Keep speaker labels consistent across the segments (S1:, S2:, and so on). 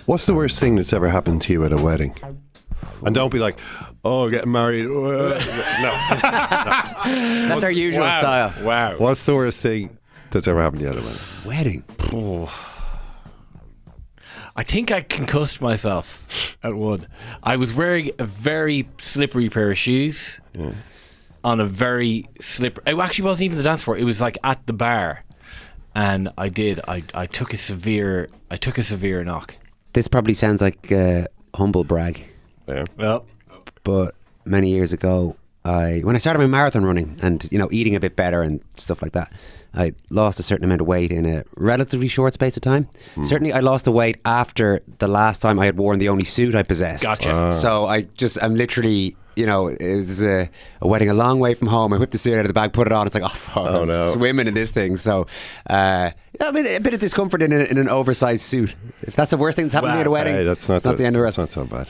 S1: What's the worst thing that's ever happened to you at a wedding? And don't be like, oh, getting married. No.
S2: That's our usual style.
S3: Wow.
S1: What's the worst thing that's ever happened to you at a wedding?
S3: Oh. I think I concussed myself at one. I was wearing a very slippery pair of shoes on a very slippery... It actually wasn't even the dance floor. It was like at the bar. And I took a severe knock.
S2: This probably sounds like a humble brag.
S1: Yeah.
S3: Well,
S2: but many years ago, when I started my marathon running and eating a bit better and stuff like that, I lost a certain amount of weight in a relatively short space of time. Certainly, I lost the weight after the last time I had worn the only suit I possessed.
S3: Gotcha.
S2: So I'm literally. It was a wedding a long way from home. I whipped the suit out of the bag, put it on. It's like, I'm swimming in this thing. So, a bit of discomfort in an oversized suit. If that's the worst thing that's happened to me at a wedding,
S1: hey, that's not
S2: the end of it.
S1: That's not so bad.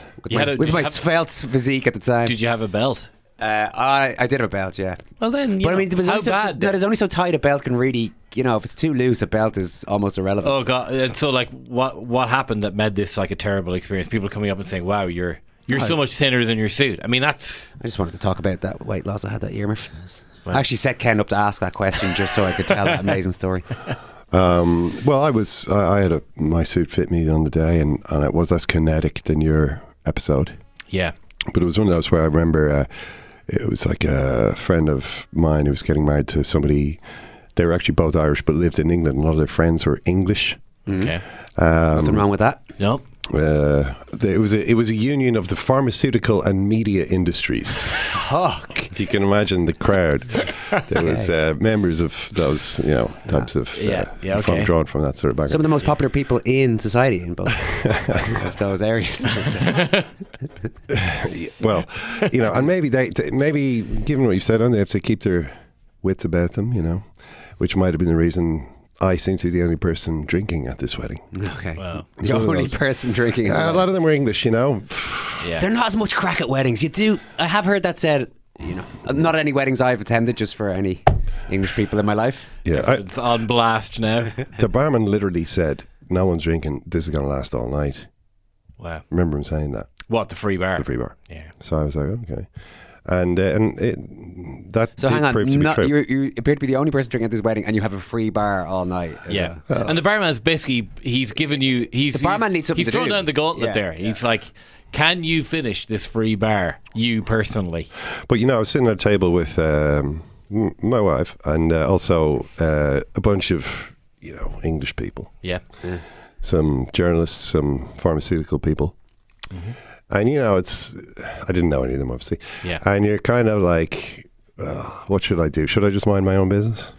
S2: With my svelte physique at the time.
S3: did you have a belt?
S2: I did have a belt, yeah.
S3: Well then,
S2: But I mean,
S3: how bad?
S2: There's only so tight a belt can really, if it's too loose, a belt is almost irrelevant.
S3: Oh God! And so, like, what happened that made this like a terrible experience? People coming up and saying, "Wow, you're so much thinner than your suit." I mean, that's...
S2: I just wanted to talk about that weight loss I had that year. I actually set Ken up to ask that question just so I could tell that amazing story.
S1: Well, I had my suit fit me on the day, and it was less kinetic than your episode.
S3: Yeah.
S1: But it was one of those where I remember it was like a friend of mine who was getting married to somebody. They were actually both Irish but lived in England. A lot of their friends were English.
S3: Okay.
S2: Nothing wrong with that.
S3: No.
S1: It was a union of the pharmaceutical and media industries.
S2: Fuck.
S1: If you can imagine the crowd, there was members of those types of drawn from that sort of background.
S2: Some of the most popular people in society in both of those areas.
S1: Well, and maybe maybe given what you said, they have to keep their wits about them, which might have been the reason I seem to be the only person drinking at this wedding.
S2: Okay.
S3: Wow.
S2: The only person drinking.
S1: A lot of them were English,
S3: Yeah.
S2: They're not as much crack at weddings. I have heard that said, not any weddings I've attended, just for any English people in my life.
S1: Yeah.
S3: It's on blast now.
S1: The barman literally said, no one's drinking, this is going to last all night.
S3: Wow.
S1: Remember him saying that.
S3: What, the free bar?
S1: The free bar.
S3: Yeah.
S1: So I was like, okay. And that
S2: So
S1: did
S2: hang on,
S1: prove to be true.
S2: you appear to be the only person drinking at this wedding, and you have a free bar all night.
S3: Yeah, and the barman's basically he's given you the
S2: barman needs something
S3: he's
S2: to
S3: thrown
S2: do.
S3: down the gauntlet there. He's like, can you finish this free bar, you personally?
S1: But I was sitting at a table with my wife and also a bunch of English people.
S3: Yeah.
S1: Some journalists, some pharmaceutical people. Mm-hmm. And I didn't know any of them, obviously.
S3: Yeah.
S1: And you're kind of like, what should I do? Should I just mind my own business?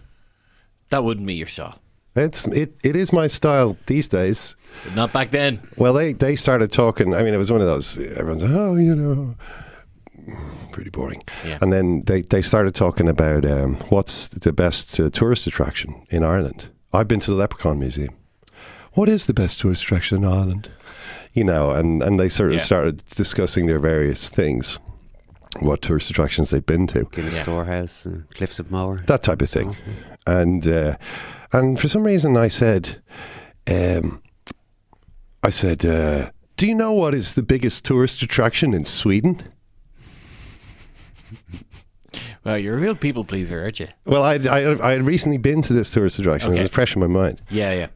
S3: That wouldn't be your style.
S1: It is my style these days.
S3: But not back then.
S1: Well, they started talking. I mean, it was one of those. Everyone's like, pretty boring.
S3: Yeah.
S1: And then they started talking about what's the best tourist attraction in Ireland. I've been to the Leprechaun Museum. What is the best tourist attraction in Ireland? And they sort of started discussing their various things, what tourist attractions they've been to.
S2: Guinness Storehouse, Cliffs of Moher.
S1: That type of thing. And for some reason I said, do you know what is the biggest tourist attraction in Sweden?
S3: Well, you're a real people pleaser, aren't you?
S1: Well, I had recently been to this tourist attraction.
S3: Okay.
S1: It was fresh in my mind.
S3: Yeah.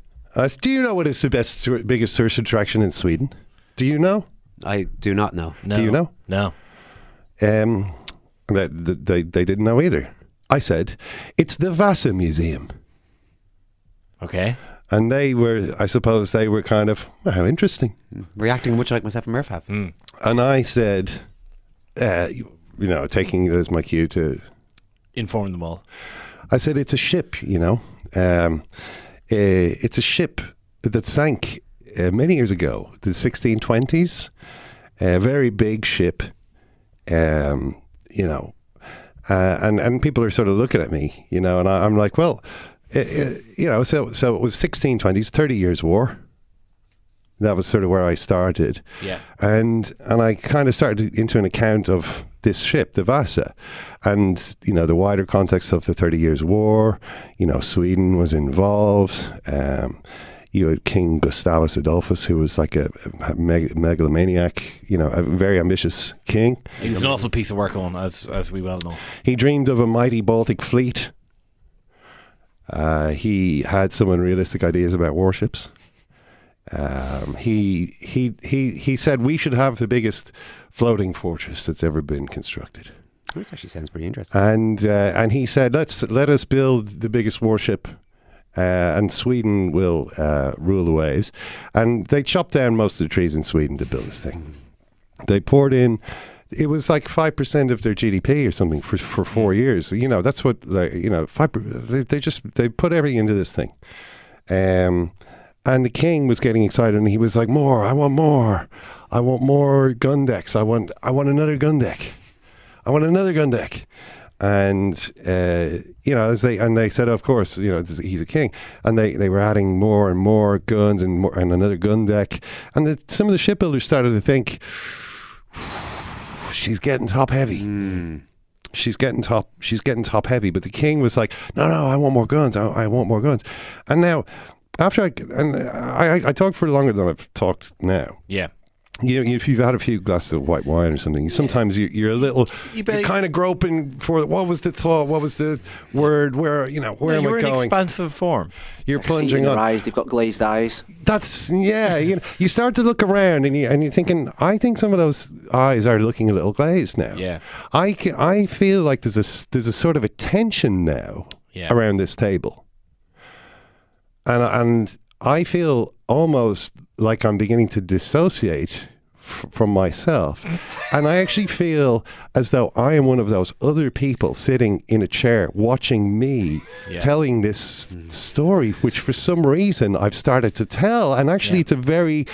S1: Do you know what is the biggest tourist attraction in Sweden? Do you know?
S2: I do not know.
S3: No.
S1: Do you know?
S3: No.
S1: They didn't know either. I said, it's the Vasa Museum.
S3: Okay.
S1: And I suppose they were kind of, how interesting.
S2: Reacting much like myself and Murph have.
S3: Mm.
S1: And I said, taking it as my cue to
S3: Inform them all.
S1: I said, it's a ship, it's a ship that sank many years ago, the 1620s. A very big ship, and people are sort of looking at me, and I'm like, well, so it was 1620s, 30 Years' War. That was sort of where I started.
S3: Yeah.
S1: And I kind of started into an account of this ship, the Vasa, and, the wider context of the 30 Years' War. Sweden was involved. You had King Gustavus Adolphus, who was like a megalomaniac, a very ambitious king.
S3: He was an awful piece of work on, as we well know.
S1: He dreamed of a mighty Baltic fleet. He had some unrealistic ideas about warships. He said we should have the biggest floating fortress that's ever been constructed.
S2: This actually sounds pretty interesting.
S1: And he said, let us build the biggest warship, and Sweden will rule the waves. And they chopped down most of the trees in Sweden to build this thing. They poured in. It was like 5% of their GDP or something for 4 years. That's what 5%. They put everything into this thing. And the king was getting excited, and he was like, "More! I want more! I want more gun decks! I want another gun deck! I want another gun deck!" And they said, "Of course, he's a king," and they were adding more and more guns and another gun deck. And some of the shipbuilders started to think, "She's getting top heavy." She's getting top heavy. But the king was like, "No, I want more guns. I want more guns." And now, after I talked for longer than I've talked now.
S3: Yeah.
S1: If you've had a few glasses of white wine or something, sometimes you're a little, you're kind of groping for what was the thought, what was the word, where am I going?
S3: You're in expansive form.
S1: You're plunging on.
S4: Eyes, they've got glazed eyes.
S1: That's you start to look around and you're thinking, I think some of those eyes are looking a little glazed now.
S3: Yeah.
S1: I feel like there's a sort of a tension now around this table. And I feel almost like I'm beginning to dissociate from myself. And I actually feel as though I am one of those other people sitting in a chair watching me telling this story, which for some reason I've started to tell. And actually it's a very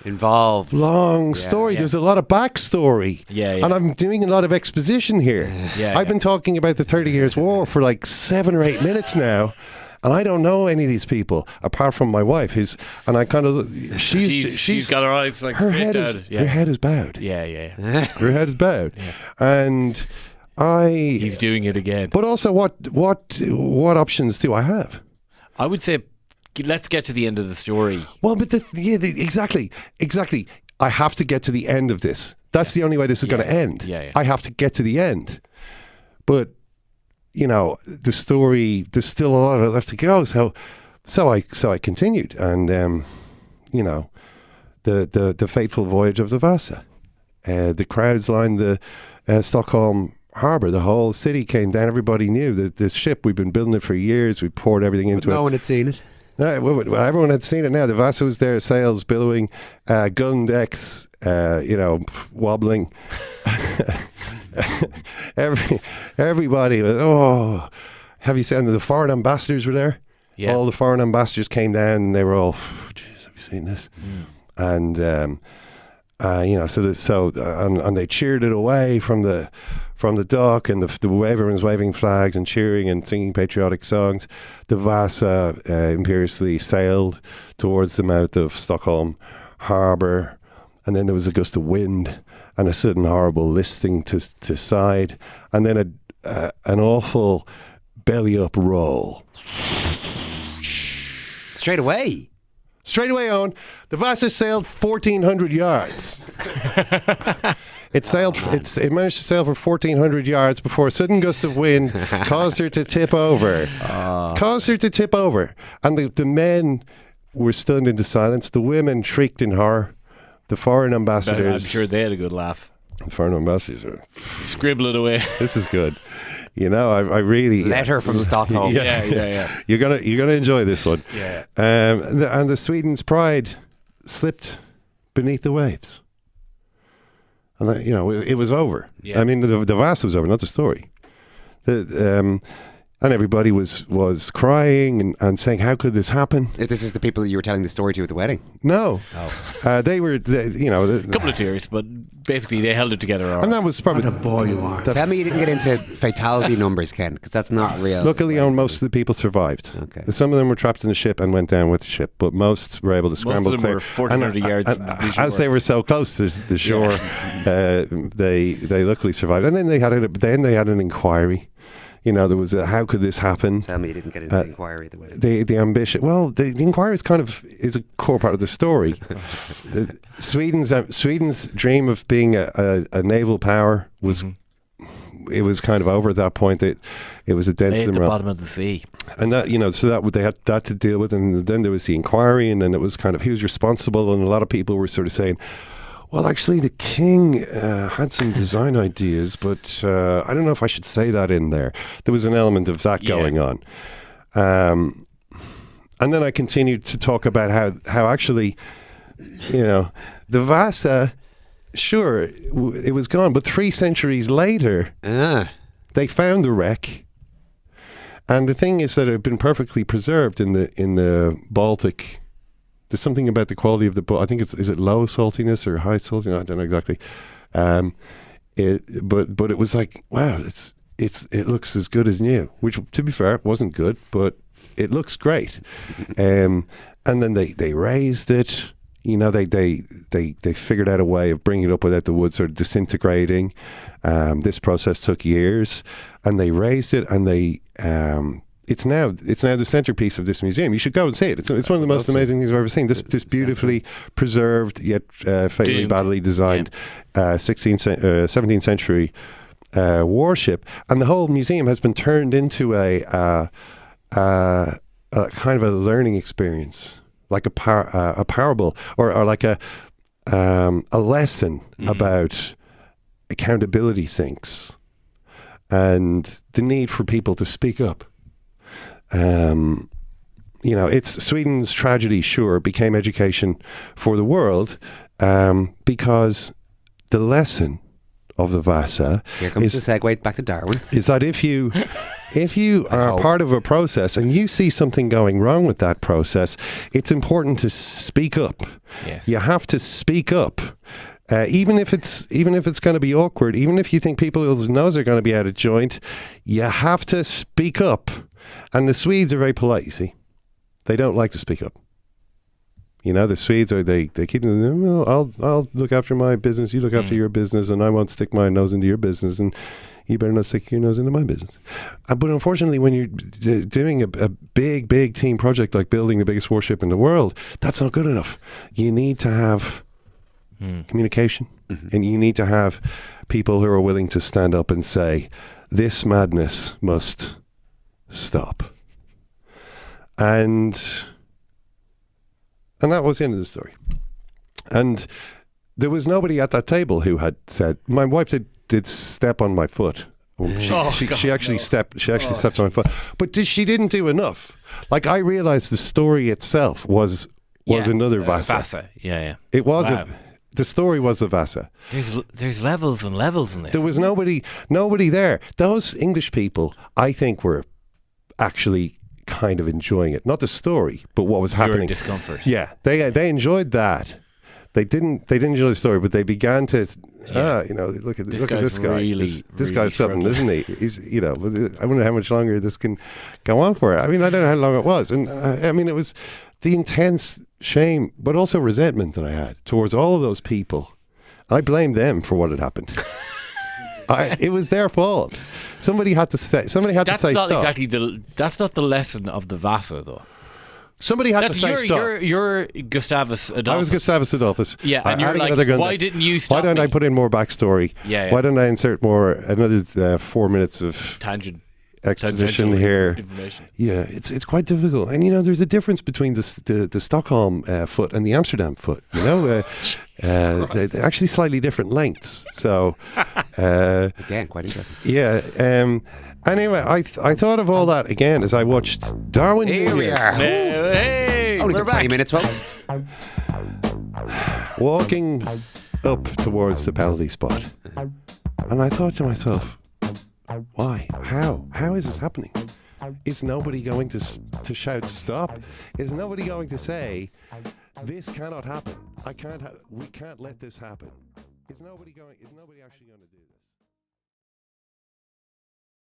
S2: involved,
S1: long story. There's a lot of backstory. And I'm doing a lot of exposition here. I've been talking about the 30 Years' War for like 7 or 8 minutes now. And I don't know any of these people apart from my wife, she's
S3: got her eyes like
S1: her head is her head is bowed. Her head is bowed, and
S3: he's doing it again.
S1: But also, what options do I have?
S3: I would say, let's get to the end of the story.
S1: Well, but exactly. I have to get to the end of this. That's the only way this is going to end. I have to get to the end, but. The story, there's still a lot of it left to go. So I continued, and the fateful voyage of the Vasa. The crowds lined the Stockholm harbour. The whole city came down. Everybody knew that this ship. We've been building it for years. We poured everything into it.
S2: No one had seen it.
S1: Well, everyone had seen it now. The Vasa was there, sails billowing, gun decks, wobbling. Everybody was, have you seen the foreign ambassadors were there? Yeah. All the foreign ambassadors came down and they were all, jeez, have you seen this? And and they cheered it away from the dock, and everyone's waving flags and cheering and singing patriotic songs. The Vasa imperiously sailed towards the mouth of Stockholm harbour, and then there was a gust of wind and a sudden horrible listing to side, and then an awful belly up roll.
S2: Straight away, on. The Vasa sailed 1,400 yards. It managed to sail for 1,400 yards before a sudden gust of wind caused her to tip over. And the men were stunned into silence. The women shrieked in horror. The foreign ambassadors...
S3: I'm sure they had a good laugh.
S1: The foreign ambassadors are...
S3: Scribble it away.
S1: This is good. I really...
S2: Letter from Stockholm.
S3: Yeah.
S1: You're gonna enjoy this one.
S3: Yeah.
S1: And the Sweden's pride slipped beneath the waves. And it was over. Yeah. I mean, the Vasa was over, not the story. And everybody was crying and saying, "How could this happen?"
S2: This is the people you were telling the story to at the wedding?
S1: No. They were, a
S3: couple of tears, but basically they held it together.
S1: And that was probably...
S4: What a boy you are.
S2: Tell me you didn't get into fatality numbers, Ken, because that's not real.
S1: Luckily, most of the people survived.
S2: Okay.
S1: Some of them were trapped in the ship and went down with the ship, but most were able to scramble
S3: most of them
S1: clear.
S3: Were 400 yards from the shore.
S1: As they were so close to the shore, they luckily survived. And then they had an inquiry. You know, there was a, how could this happen?
S2: Tell me you didn't get into the inquiry.
S1: The ambition. Well, the inquiry is a core part of the story. Sweden's dream of being a naval power was it was kind of over at that point. It was a dent
S3: Lay
S1: in
S3: at the
S1: the
S3: bottom of the sea.
S1: and that, you know, so that they had that to deal with, and then there was the inquiry, and then it was kind of who's responsible, and a lot of people were sort of saying, well, actually, the king had some design ideas, but I don't know if I should say that in there. There was an element of that going on. And then I continued to talk about how actually, you know, the Vasa, sure, it was gone, but 3 centuries later, they found the wreck. And the thing is that it had been perfectly preserved in the Baltic. There's something about the quality of the boat. I think is it low saltiness or high saltiness? I don't know exactly. But it was like, wow, it looks as good as new. Which, to be fair, wasn't good, but it looks great. And then they raised it. You know, they figured out a way of bringing it up without the wood sort of disintegrating. This process took years, and they raised it, and they. It's now the centerpiece of this museum. You should go and see it. It's one of the most amazing things I've ever seen. This beautifully preserved yet fatally badly designed 17th century warship, and the whole museum has been turned into a kind of a learning experience, like a parable or like a lesson about accountability sinks and the need for people to speak up. You know, it's Sweden's tragedy, sure, became education for the world, because the lesson of the Vasa
S2: here comes the segue back to Darwin, is
S1: that if you are part of a process and you see something going wrong with that process, it's important to speak up.
S3: Yes.
S1: You have to speak up. Even if it's going to be awkward, even if you think people's nose are going to be out of joint, you have to speak up. And the Swedes are very polite, you see. They don't like to speak up. You know, the Swedes they keep, well, I'll look after my business, you look after your business, and I won't stick my nose into your business, and you better not stick your nose into my business. But unfortunately, when you're doing a big team project like building the biggest warship in the world, that's not good enough. You need to have communication, and you need to have people who are willing to stand up and say, this madness must stop. And that was the end of the story. And there was nobody at that table who had said, my wife did step on my foot. She actually stepped on my foot. But she didn't do enough. Like, I realized the story itself was another Vasa.
S3: Vasa. Yeah.
S1: It was the story was the Vasa.
S3: There's levels and levels in this.
S1: There was nobody there. Those English people, I think, were actually kind of enjoying it. Not the story, but what was happening.
S3: Your discomfort.
S1: Yeah, they enjoyed that. They didn't enjoy the story, but they began to look at this guy. This guy's something, isn't he? He's, you know, I wonder how much longer this can go on for. I mean, I don't know how long it was, and I mean, it was the intense shame, but also resentment that I had towards all of those people. I blamed them for what had happened. It was their fault. Somebody had to say. Somebody had to say stop.
S3: That's not the lesson of the Vasa, though.
S1: Somebody had to say stop.
S3: You're Gustavus Adolphus.
S1: I was Gustavus Adolphus.
S3: Yeah, and you're like, why didn't you stop?
S1: Why don't I put in more backstory?
S3: Yeah.
S1: Why don't I insert another 4 minutes of
S3: tangent
S1: exposition here?
S3: Information.
S1: Yeah, it's quite difficult, and you know, there's a difference between the Stockholm foot and the Amsterdam foot. You know, they're actually slightly different lengths. So
S2: again, quite interesting.
S1: Yeah. Anyway, I thought of all that again as I watched Darwin.
S2: Here we are.
S3: Hey,
S2: only
S3: we're
S2: 20
S3: back.
S2: minutes, folks.
S1: Walking up towards the penalty spot, and I thought to myself, why? How is this happening? Is nobody going to shout stop? Is nobody going to say this cannot happen? We can't let this happen. Is nobody actually going to do this?